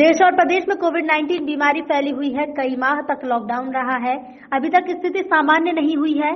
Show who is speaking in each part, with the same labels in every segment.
Speaker 1: देश और प्रदेश में कोविड-19 बीमारी फैली हुई है। कई माह तक लॉकडाउन रहा है। अभी तक स्थिति सामान्य नहीं हुई है।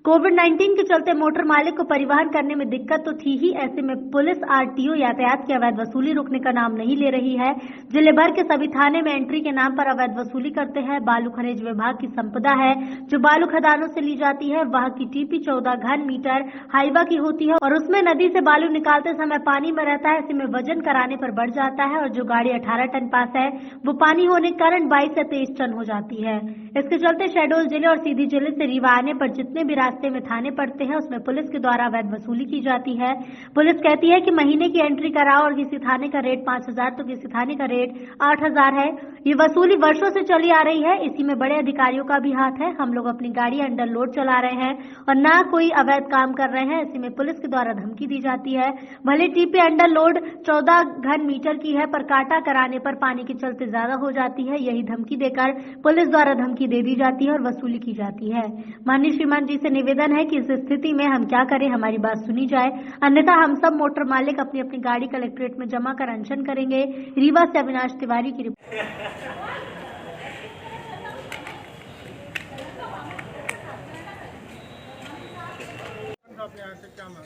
Speaker 1: कोविड-19 के चलते मोटर मालिक को परिवहन करने में दिक्कत तो थी ही। ऐसे में पुलिस आरटीओ यातायात की अवैध वसूली रोकने का नाम नहीं ले रही है। जिले भर के सभी थाने में एंट्री के नाम पर अवैध वसूली करते हैं। बालू खनिज विभाग की संपदा है जो बालू खदानों से ली जाती है। वह की टीपी 14 घन मीटर हाइवा की होती है और उसमें नदी से बालू निकालते समय पानी में रहता है। ऐसे में वजन कराने पर बढ़ जाता है और जो गाड़ी 18 टन पास है वो पानी होने के कारण 22 से 23 टन हो जाती है। इसके चलते शहडोल जिले और सीधी जिले से रीवा आने पर जितने भी रास्ते में थाने पड़ते हैं उसमें पुलिस के द्वारा अवैध वसूली की जाती है। पुलिस कहती है कि महीने की एंट्री कराओ और किसी थाने का रेट 5,000 तो किसी थाने का रेट 8,000 है। ये वसूली वर्षों से चली आ रही है। इसी में बड़े अधिकारियों का भी हाथ है। हम लोग अपनी गाड़ी अंडर लोड चला रहे हैं और ना कोई अवैध काम कर रहे हैं। इसी में पुलिस के द्वारा धमकी दी जाती है। भले टीपी अंडर लोड 14 घन मीटर की है पर काटा कराने पर पानी के चलते ज्यादा हो जाती है। यही धमकी देकर पुलिस द्वारा धमकी दे दी जाती है और वसूली की जाती है। माननीय श्रीमान जी से निवेदन है कि इस स्थिति में हम क्या करें, हमारी बात सुनी जाए, अन्यथा हम सब मोटर मालिक अपनी अपनी गाड़ी कलेक्ट्रेट में जमा कर अनशन करेंगे। रीवा से अविनाश तिवारी की रिपोर्ट।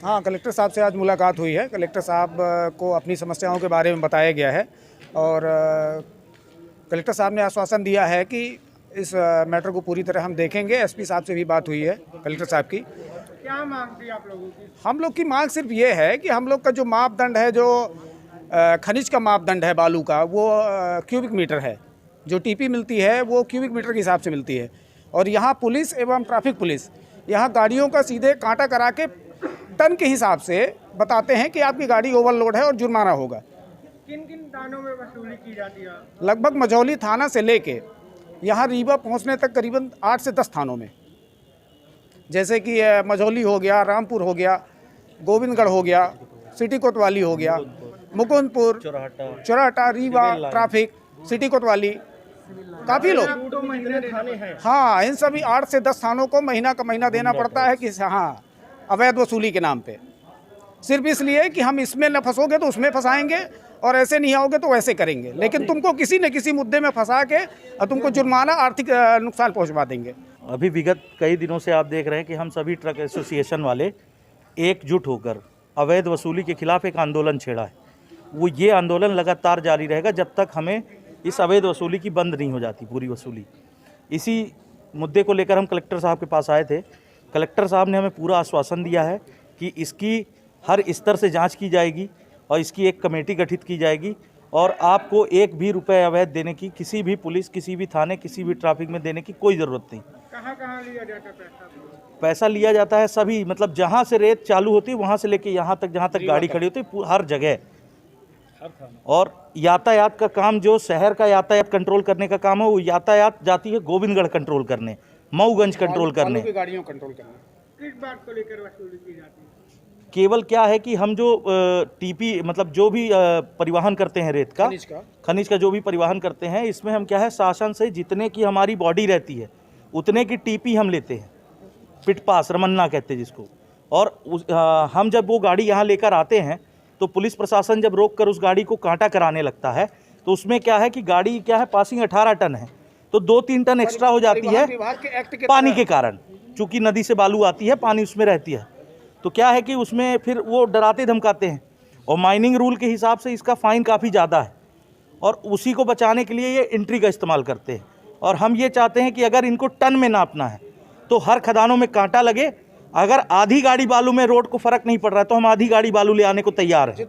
Speaker 2: हाँ, कलेक्टर साहब से आज मुलाकात हुई है। कलेक्टर साहब को अपनी समस्याओं के बारे में बताया गया है और कलेक्टर साहब ने आश्वासन दिया है कि इस मैटर को पूरी तरह हम देखेंगे। एसपी साहब से भी बात हुई है कलेक्टर साहब की।
Speaker 3: क्या मांग थी आप लोगों की?
Speaker 2: हम लोग की मांग सिर्फ ये है कि हम लोग का जो मापदंड है, जो खनिज का मापदंड है बालू का, वो क्यूबिक मीटर है। जो टीपी मिलती है वो क्यूबिक मीटर के हिसाब से मिलती है और यहाँ पुलिस एवं ट्रैफिक पुलिस यहाँ गाड़ियों का सीधे कांटा करा के टन के हिसाब से बताते हैं कि आपकी गाड़ी ओवरलोड है और जुर्माना होगा।
Speaker 3: किन किन थानों में वसूली की जाती है?
Speaker 2: लगभग मझौली थाना से लेके यहाँ रीवा पहुँचने तक करीबन 8 से 10 थानों में, जैसे कि मझौली हो गया, रामपुर हो गया, गोविंदगढ़ हो गया, सिटी कोतवाली हो गया, मुकुंदपुर, चौराटा, रीवा ट्रैफिक, सिटी कोतवाली, काफ़ी लोग।
Speaker 3: तो महीने थाने हैं।
Speaker 2: हाँ, इन सभी 8 से 10 थानों को महीना का महीना देना पड़ता है कि हाँ, अवैध वसूली के नाम पे। सिर्फ इसलिए कि हम इसमें न फंसोगे तो उसमें फंसाएंगे और ऐसे नहीं आओगे तो वैसे करेंगे, लेकिन तुमको किसी न किसी मुद्दे में फंसा के और तुमको जुर्माना, आर्थिक नुकसान पहुंचवा देंगे।
Speaker 4: अभी विगत कई दिनों से आप देख रहे हैं कि हम सभी ट्रक एसोसिएशन वाले एकजुट होकर अवैध वसूली के खिलाफ एक आंदोलन छेड़ा है। वो ये आंदोलन लगातार जारी रहेगा जब तक हमें इस अवैध वसूली की बंद नहीं हो जाती पूरी वसूली। इसी मुद्दे को लेकर हम कलेक्टर साहब के पास आए थे। कलेक्टर साहब ने हमें पूरा आश्वासन दिया है कि इसकी हर स्तर से जांच की जाएगी और इसकी एक कमेटी गठित की जाएगी और आपको एक भी रुपए अवैध देने की, किसी भी पुलिस, किसी भी थाने, किसी भी ट्रैफिक में देने की कोई ज़रूरत नहीं।
Speaker 3: कहाँ लिया जाता है
Speaker 4: पैसा लिया जाता है सभी, मतलब जहाँ से रेत चालू होती है वहाँ से लेके यहाँ तक, जहाँ तक गाड़ी खड़ी होती है, हर जगह। और यातायात का काम, जो शहर का यातायात कंट्रोल करने का काम है, वो यातायात जाती है गोविंदगढ़ कंट्रोल करने, मऊगंज कंट्रोल करने,
Speaker 2: गाड़ियों कंट्रोल करने।
Speaker 3: किस बात को लेकर वसूली की जाती है?
Speaker 4: केवल क्या है कि हम जो टीपी, मतलब जो भी परिवहन करते हैं रेत का, खनिज का जो भी परिवहन करते हैं, इसमें हम क्या है, शासन से जितने की हमारी बॉडी रहती है उतने की टीपी हम लेते हैं, पिट पास रमन्ना कहते हैं जिसको। और हम जब वो गाड़ी यहाँ लेकर आते हैं तो पुलिस प्रशासन जब रोक कर उस गाड़ी को कांटा कराने लगता है तो उसमें क्या है कि गाड़ी क्या है, पासिंग 18 टन है तो 2-3 टन एक्स्ट्रा हो जाती है पानी के कारण। चूँकि नदी से बालू आती है, पानी उसमें रहती है, तो क्या है कि उसमें फिर वो डराते धमकाते हैं और माइनिंग रूल के हिसाब से इसका फ़ाइन काफ़ी ज़्यादा है और उसी को बचाने के लिए ये एंट्री का इस्तेमाल करते हैं। और हम ये चाहते हैं कि अगर इनको टन में नापना है तो हर खदानों में कांटा लगे। अगर आधी गाड़ी बालू में रोड को फ़र्क नहीं पड़ रहा है तो हम आधी गाड़ी बालू ले आने को तैयार हैं।